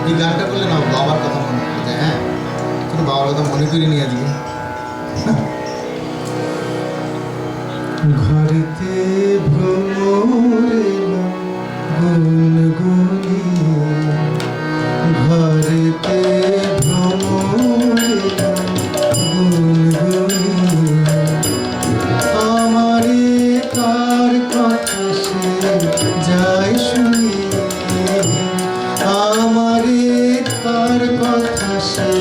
এই গানটা করলে না বাবার কথা মনে পড়ে যায়। হ্যাঁ, তুমি বাবার কথা মনে করে নিয়ে আজকে ঘরেতে ভ্রমরে গুনগুনি, ঘরেতে ভ্রমরে গুনগুনি, আমারে কার কথা সে যায় শুনি, আমারে কার কথা সে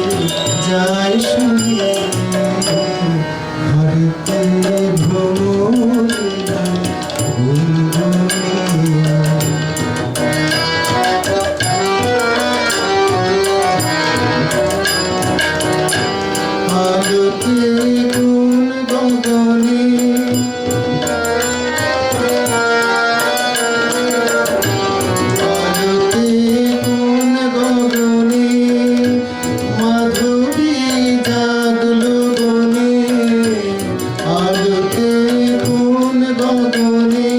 যায় শুনি, ঘরেতে ভ্রমরে গুনগুনি। আলোতে কোন গগনে, আলোতে কোন গগনে মাধবী জাগলো বনে, আলোতে কোন গগনে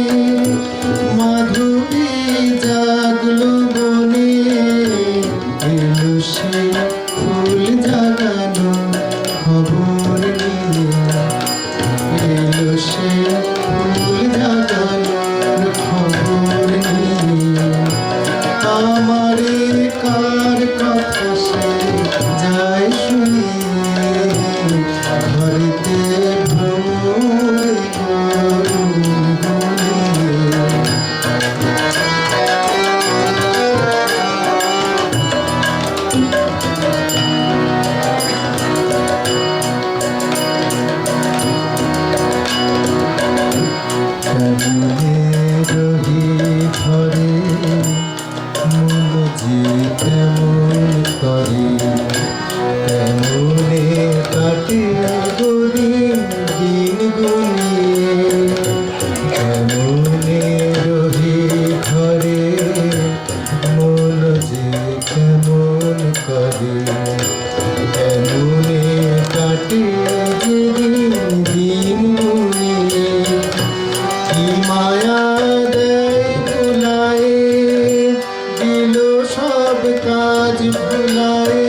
মাধবী জাগলো বনে, এলো সে ফুল জাগানো খবর নিয়ে, এলো সে ফুল জাগানোর খবর নিয়ে, আমারে কার কথা সে যায় শুনিয়ে, ঘরেতে ভ্রমরে গুনগুনি। কেমনে রহি ঘরে মন যে কেমন করে, কেমনে কাটে গরিব দিন গুনিয়ে, কেমনে রহি ঘরে মন যে কেমন করে, কেমনে কাটে যেদিন দিন গুনিয়ে, কি মায়া দেয় ভুলায়ে, দিল সব কাজ ভুলায়ে,